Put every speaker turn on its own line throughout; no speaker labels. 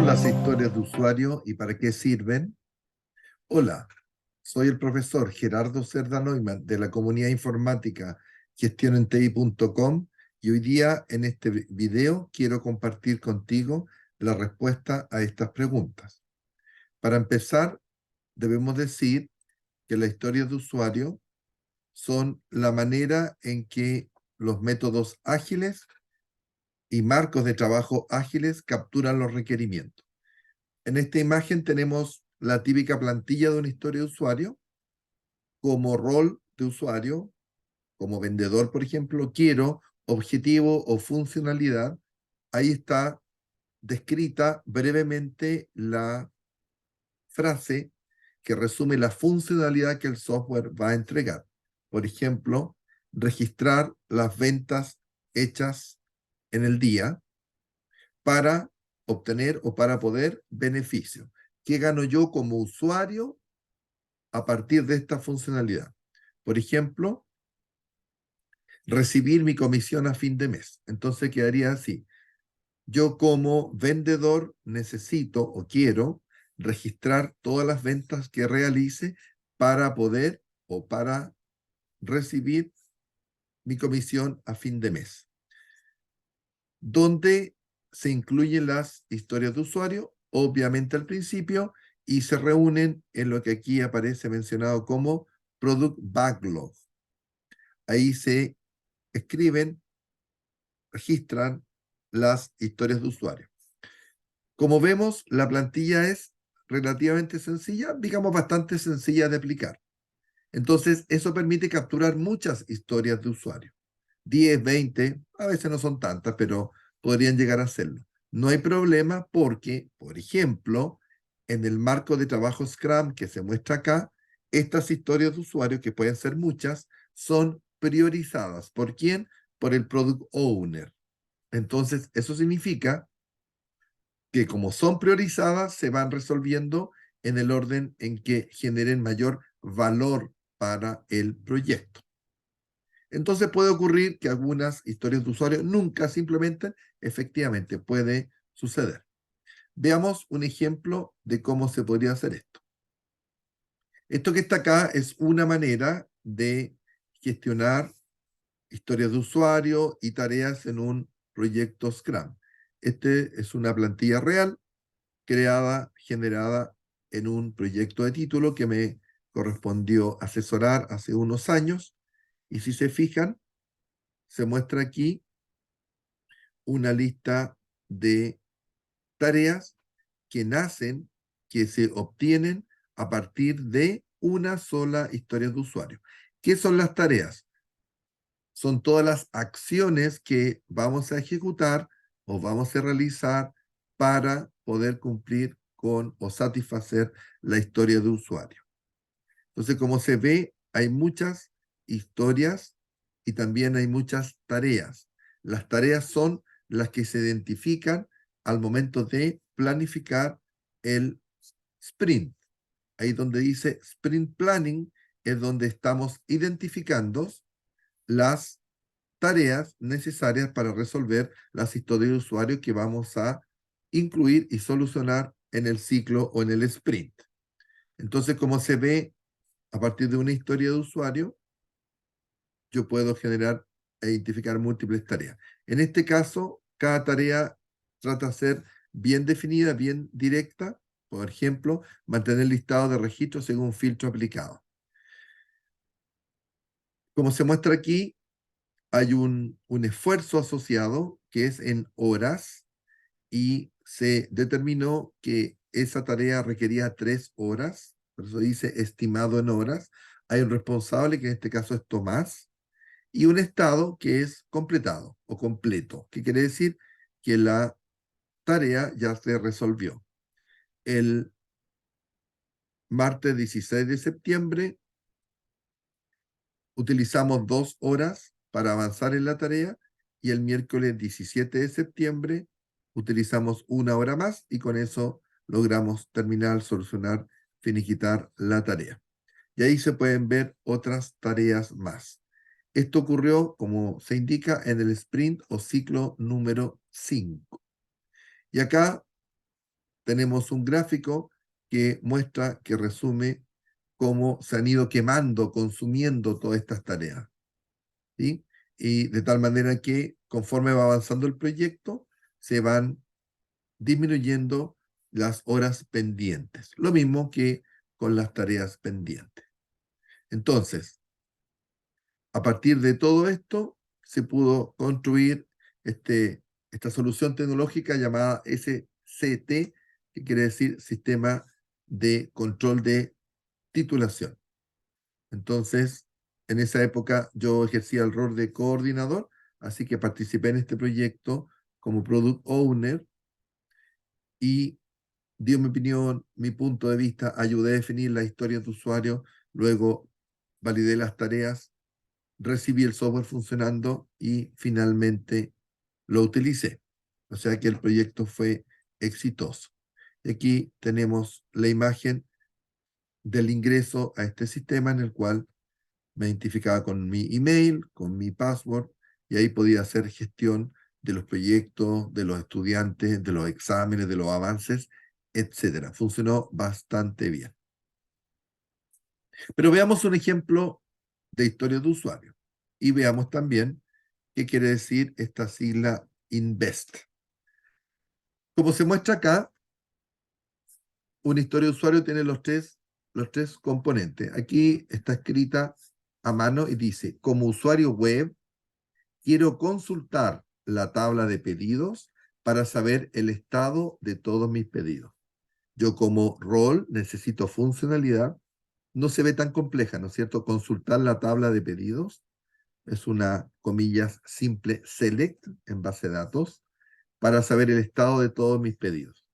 las historias de usuario y para qué sirven? Hola, soy el profesor Gerardo Cerda Neumann de la comunidad informática gestionenti.com y hoy día en este video quiero compartir contigo la respuesta a estas preguntas. Para empezar, debemos decir que las historias de usuario son la manera en que los métodos ágiles y marcos de trabajo ágiles capturan los requerimientos. En esta imagen tenemos la típica plantilla de una historia de usuario. Como rol de usuario, como vendedor, por ejemplo, quiero objetivo o funcionalidad. Ahí está descrita brevemente la frase que resume la funcionalidad que el software va a entregar. Por ejemplo, registrar las ventas hechas en el día para obtener o para poder beneficio. ¿Qué gano yo como usuario a partir de esta funcionalidad? Por ejemplo, recibir mi comisión a fin de mes. Entonces quedaría así. Yo como vendedor necesito o quiero registrar todas las ventas que realice para poder o para recibir mi comisión a fin de mes. Donde se incluyen las historias de usuario, obviamente al principio, y se reúnen en lo que aquí aparece mencionado como Product Backlog. Ahí se escriben, registran las historias de usuario. Como vemos, la plantilla es relativamente sencilla, digamos bastante sencilla de aplicar. Entonces, eso permite capturar muchas historias de usuario. 10, 20, a veces no son tantas, pero podrían llegar a serlo. No hay problema porque, por ejemplo, en el marco de trabajo Scrum que se muestra acá, estas historias de usuario, que pueden ser muchas, son priorizadas. ¿Por quién? Por el Product Owner. Entonces, eso significa que como son priorizadas, se van resolviendo en el orden en que generen mayor valor para el proyecto. Entonces puede ocurrir que algunas historias de usuario nunca se implementen, efectivamente puede suceder. Veamos un ejemplo de cómo se podría hacer esto. Esto que está acá es una manera de gestionar historias de usuario y tareas en un proyecto Scrum. Este es una plantilla real creada, generada en un proyecto de título que me correspondió asesorar hace unos años. Y si se fijan, se muestra aquí una lista de tareas que nacen, que se obtienen a partir de una sola historia de usuario. ¿Qué son las tareas? Son todas las acciones que vamos a ejecutar o vamos a realizar para poder cumplir con o satisfacer la historia de usuario. Entonces, como se ve, hay muchas historias y también hay muchas tareas. Las tareas son las que se identifican al momento de planificar el sprint. Ahí donde dice sprint planning es donde estamos identificando las tareas necesarias para resolver las historias de usuario que vamos a incluir y solucionar en el ciclo o en el sprint. Entonces, como se ve, a partir de una historia de usuario, yo puedo generar e identificar múltiples tareas. En este caso, cada tarea trata de ser bien definida, bien directa. Por ejemplo, mantener el listado de registros según un filtro aplicado. Como se muestra aquí, hay un esfuerzo asociado que es en horas y se determinó que esa tarea requería 3 horas, por eso dice estimado en horas. Hay un responsable, que en este caso es Tomás, y un estado que es completado o completo, que quiere decir que la tarea ya se resolvió. El martes 16 de septiembre utilizamos 2 horas para avanzar en la tarea y el miércoles 17 de septiembre utilizamos 1 hora más y con eso logramos terminar, solucionar, finiquitar la tarea. Y ahí se pueden ver otras tareas más. Esto ocurrió, como se indica, en el sprint o ciclo número 5. Y acá tenemos un gráfico que muestra, que resume cómo se han ido quemando, consumiendo todas estas tareas, ¿sí? Y de tal manera que conforme va avanzando el proyecto, se van disminuyendo las horas pendientes. Lo mismo que con las tareas pendientes. Entonces, a partir de todo esto, se pudo construir esta solución tecnológica llamada SCT, que quiere decir Sistema de Control de Titulación. Entonces, en esa época yo ejercía el rol de coordinador, así que participé en este proyecto como Product Owner y di mi opinión, mi punto de vista, ayudé a definir la historia de usuario, luego validé las tareas, recibí el software funcionando y finalmente lo utilicé. O sea que el proyecto fue exitoso. Y aquí tenemos la imagen del ingreso a este sistema en el cual me identificaba con mi email, con mi password, y ahí podía hacer gestión de los proyectos, de los estudiantes, de los exámenes, de los avances, etcétera. Funcionó bastante bien. Pero veamos un ejemplo de historia de usuario y veamos también qué quiere decir esta sigla INVEST. Como se muestra acá, una historia de usuario tiene los tres componentes. Aquí está escrita a mano y dice, como usuario web, quiero consultar la tabla de pedidos para saber el estado de todos mis pedidos. Yo como rol necesito funcionalidad. No se ve tan compleja, ¿no es cierto? Consultar la tabla de pedidos es una, comillas, simple select en base de datos para saber el estado de todos mis pedidos.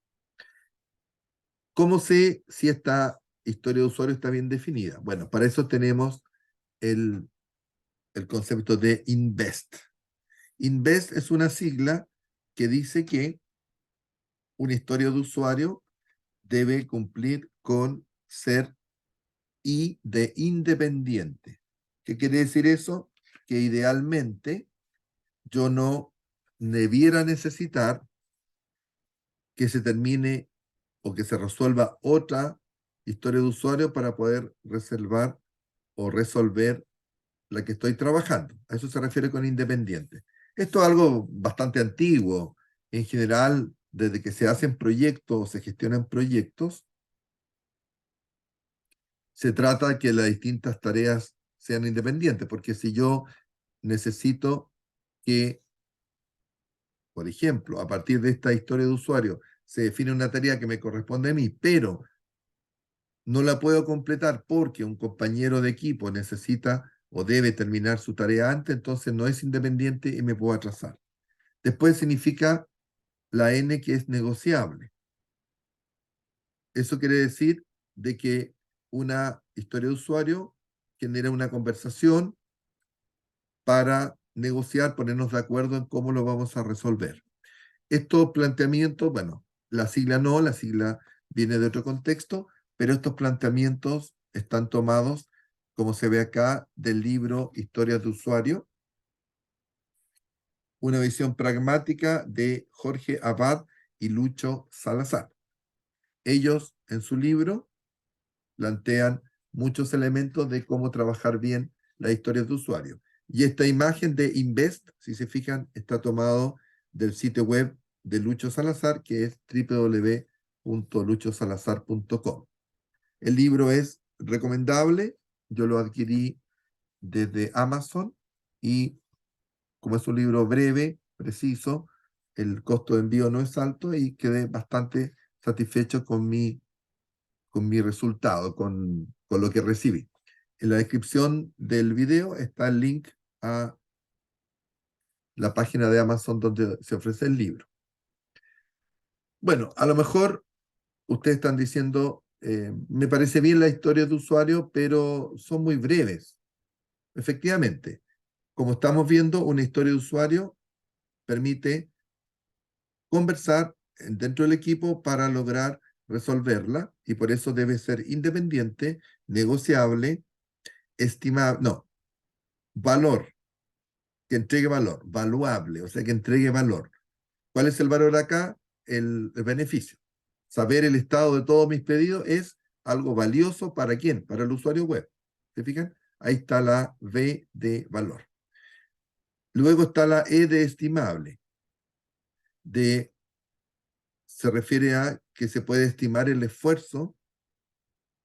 ¿Cómo sé si esta historia de usuario está bien definida? Bueno, para eso tenemos el, el concepto de INVEST. INVEST es una sigla que dice que una historia de usuario debe cumplir con ser I de independiente. ¿Qué quiere decir eso? Que idealmente yo no debiera necesitar que se termine o que se resuelva otra historia de usuario para poder reservar o resolver la que estoy trabajando. A eso se refiere con independiente. Esto es algo bastante antiguo. En general, desde que se hacen proyectos o se gestionan proyectos, se trata de que las distintas tareas sean independientes, porque si yo necesito que, por ejemplo, a partir de esta historia de usuario, se define una tarea que me corresponde a mí, pero no la puedo completar porque un compañero de equipo necesita o debe terminar su tarea antes, entonces no es independiente y me puedo atrasar. Después significa la N que es negociable. Eso quiere decir de que una historia de usuario genera una conversación para negociar, ponernos de acuerdo en cómo lo vamos a resolver. Estos planteamientos, bueno, la sigla no, la sigla viene de otro contexto, pero estos planteamientos están tomados, como se ve acá, del libro Historias de Usuario, una visión pragmática de Jorge Abad y Lucho Salazar. Ellos, en su libro, plantean muchos elementos de cómo trabajar bien las historias de usuario. Y esta imagen de Invest, si se fijan, está tomado del sitio web de Lucho Salazar, que es www.luchosalazar.com. El libro es recomendable, yo lo adquirí desde Amazon y como es un libro breve, preciso, el costo de envío no es alto y quedé bastante satisfecho con mi resultado, con lo que recibí. En la descripción del video está el link a la página de Amazon donde se ofrece el libro. Bueno, a lo mejor ustedes están diciendo, me parece bien la historia de usuario, pero son muy breves. Efectivamente, como estamos viendo, una historia de usuario permite conversar dentro del equipo para lograr resolverla y por eso debe ser independiente, negociable, estimable, no, valor, que entregue valor, valuable, o sea, que entregue valor. ¿Cuál es el valor acá? El beneficio. saber el estado de todos mis pedidos es algo valioso ¿para quién? Para el usuario web. ¿Se fijan? Ahí está la V de valor. Luego está la E de estimable. Se refiere a que se puede estimar el esfuerzo,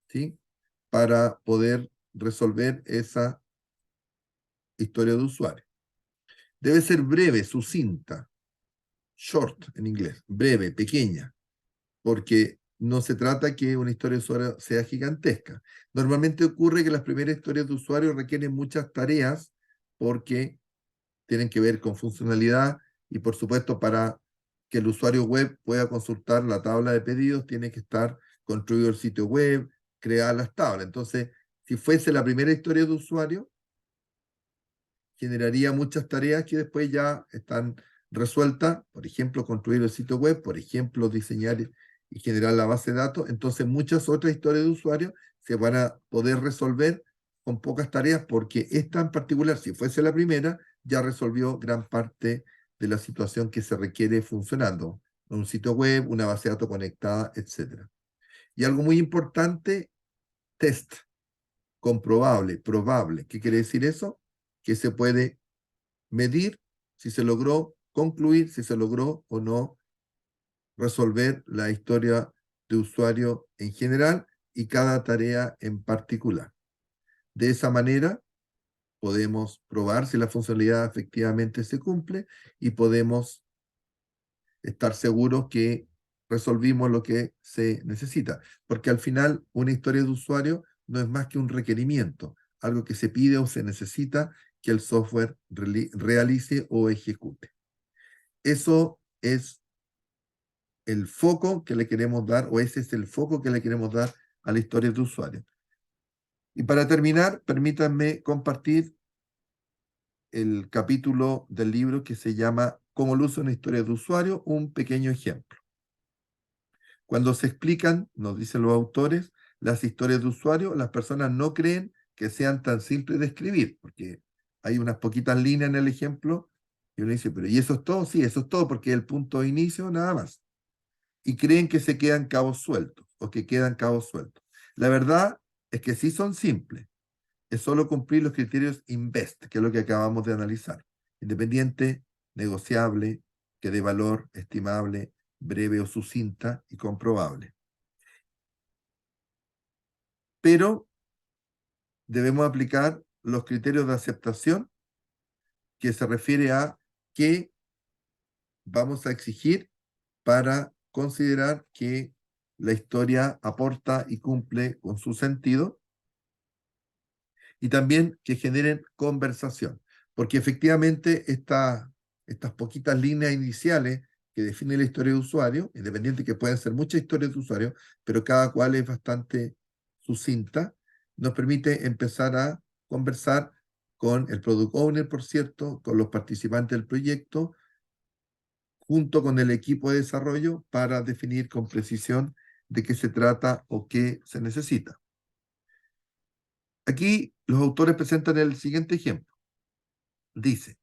¿sí?, para poder resolver esa historia de usuario. Debe ser breve, sucinta, short en inglés, breve, pequeña, porque no se trata que una historia de usuario sea gigantesca. Normalmente ocurre que las primeras historias de usuario requieren muchas tareas porque tienen que ver con funcionalidad y por supuesto para que el usuario web pueda consultar la tabla de pedidos tiene que estar construido el sitio web, crear las tablas. Entonces, si fuese la primera historia de usuario, generaría muchas tareas que después ya están resueltas, por ejemplo, construir el sitio web, por ejemplo, diseñar y generar la base de datos. Entonces, muchas otras historias de usuario se van a poder resolver con pocas tareas porque esta en particular, si fuese la primera, ya resolvió gran parte de la situación que se requiere funcionando. Un sitio web, una base de datos conectada, etc. Y algo muy importante, test, comprobable, probable. ¿Qué quiere decir eso? Que se puede medir si se logró concluir, si se logró o no resolver la historia de usuario en general y cada tarea en particular. De esa manera podemos probar si la funcionalidad efectivamente se cumple y podemos estar seguros que resolvimos lo que se necesita. Porque al final una historia de usuario no es más que un requerimiento, algo que se pide o se necesita que el software realice o ejecute. Eso es el foco que le queremos dar, o ese es el foco que le queremos dar a la historia de usuario. Y para terminar, permítanme compartir el capítulo del libro que se llama Cómo lo usa una historia de usuario, un pequeño ejemplo. Cuando se explican, nos dicen los autores, las historias de usuario, las personas no creen que sean tan simples de escribir, porque hay unas poquitas líneas en el ejemplo y uno dice, pero ¿y eso es todo? Sí, eso es todo, porque es el punto de inicio, nada más. Y creen que se quedan cabos sueltos o que quedan cabos sueltos. La verdad es que sí son simples. Es solo cumplir los criterios INVEST, que es lo que acabamos de analizar. Independiente, negociable, que dé valor, estimable, breve o sucinta y comprobable. Pero debemos aplicar los criterios de aceptación, que se refiere a qué vamos a exigir para considerar que la historia aporta y cumple con su sentido, y también que generen conversación, porque efectivamente estas poquitas líneas iniciales que definen la historia de usuario, independiente que pueden ser muchas historias de usuario, pero cada cual es bastante sucinta, nos permite empezar a conversar con el product owner, por cierto, con los participantes del proyecto, junto con el equipo de desarrollo para definir con precisión de qué se trata o qué se necesita. Aquí los autores presentan el siguiente ejemplo. Dice,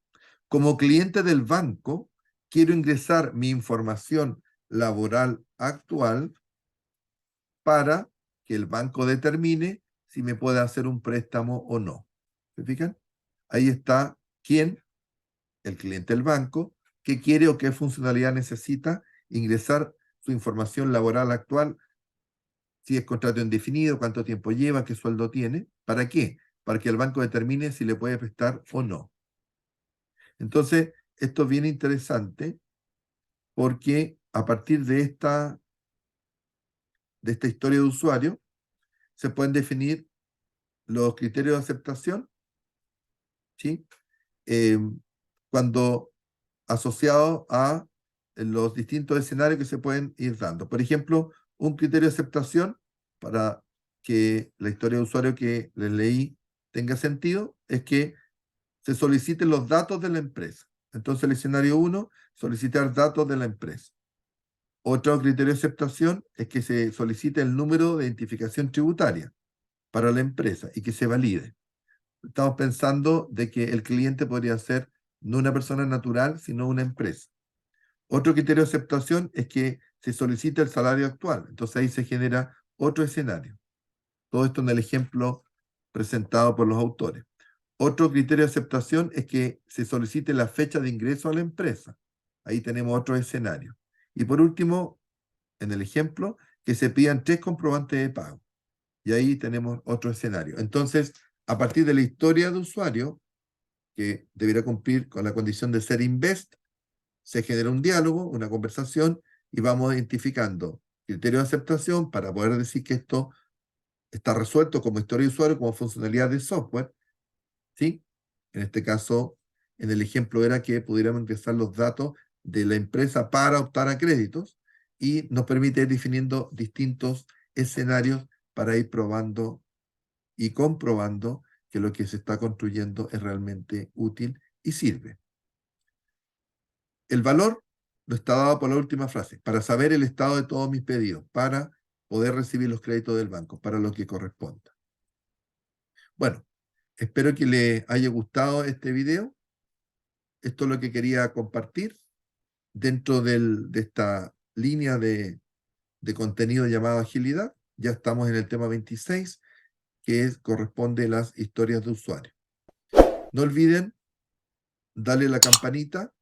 como cliente del banco, quiero ingresar mi información laboral actual para que el banco determine si me puede hacer un préstamo o no. ¿Se fijan? Ahí está quién, el cliente del banco, qué quiere o qué funcionalidad necesita ingresar su información laboral actual, si es contrato indefinido, cuánto tiempo lleva, qué sueldo tiene. ¿Para qué? Para que el banco determine si le puede prestar o no. Entonces, esto es bien interesante porque a partir de esta historia de usuario se pueden definir los criterios de aceptación, ¿sí? Eh, cuando asociados a los distintos escenarios que se pueden ir dando. Por ejemplo, un criterio de aceptación para que la historia de usuario que les leí tenga sentido es que se soliciten los datos de la empresa. Entonces, el escenario 1, solicitar datos de la empresa. Otro criterio de aceptación es que se solicite el número de identificación tributaria para la empresa y que se valide. Estamos pensando de que el cliente podría ser no una persona natural, sino una empresa. Otro criterio de aceptación es que se solicita el salario actual. Entonces ahí se genera otro escenario. Todo esto en el ejemplo presentado por los autores. Otro criterio de aceptación es que se solicite la fecha de ingreso a la empresa. Ahí tenemos otro escenario. Y por último, en el ejemplo, que se pidan 3 comprobantes de pago. Y ahí tenemos otro escenario. Entonces, a partir de la historia de usuario, que deberá cumplir con la condición de ser invest, se genera un diálogo, una conversación, y vamos identificando criterios de aceptación para poder decir que esto está resuelto como historia de usuario, como funcionalidad de software, ¿sí? En este caso, en el ejemplo era que pudiéramos ingresar los datos de la empresa para optar a créditos y nos permite ir definiendo distintos escenarios para ir probando y comprobando que lo que se está construyendo es realmente útil y sirve. El valor lo está dado por la última frase, para saber el estado de todos mis pedidos, para poder recibir los créditos del banco, para lo que corresponda. Bueno, espero que les haya gustado este video. Esto es lo que quería compartir dentro de esta línea de contenido llamado agilidad. Ya estamos en el tema 26, que corresponde a las historias de usuario. No olviden darle la campanita,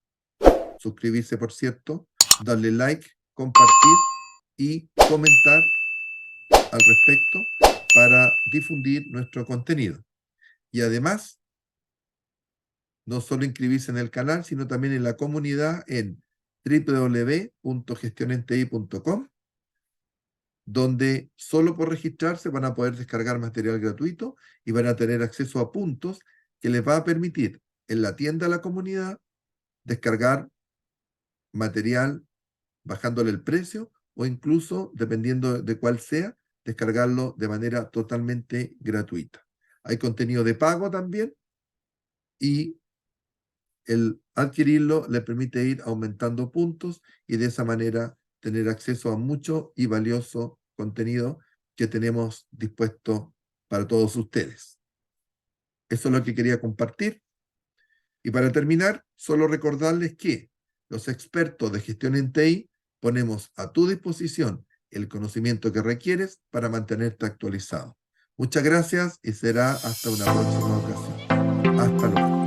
suscribirse por cierto, darle like, compartir y comentar al respecto para difundir nuestro contenido. Y además, no solo inscribirse en el canal, sino también en la comunidad en www.gestionenti.com, donde solo por registrarse van a poder descargar material gratuito y van a tener acceso a puntos que les va a permitir en la tienda de la comunidad descargar material bajándole el precio o incluso, dependiendo de cuál sea, descargarlo de manera totalmente gratuita. Hay contenido de pago también y el adquirirlo le permite ir aumentando puntos y de esa manera tener acceso a mucho y valioso contenido que tenemos dispuesto para todos ustedes. Eso es lo que quería compartir. Y para terminar, solo recordarles que los expertos de gestión en TI ponemos a tu disposición el conocimiento que requieres para mantenerte actualizado. Muchas gracias y será hasta una próxima ocasión. Hasta luego.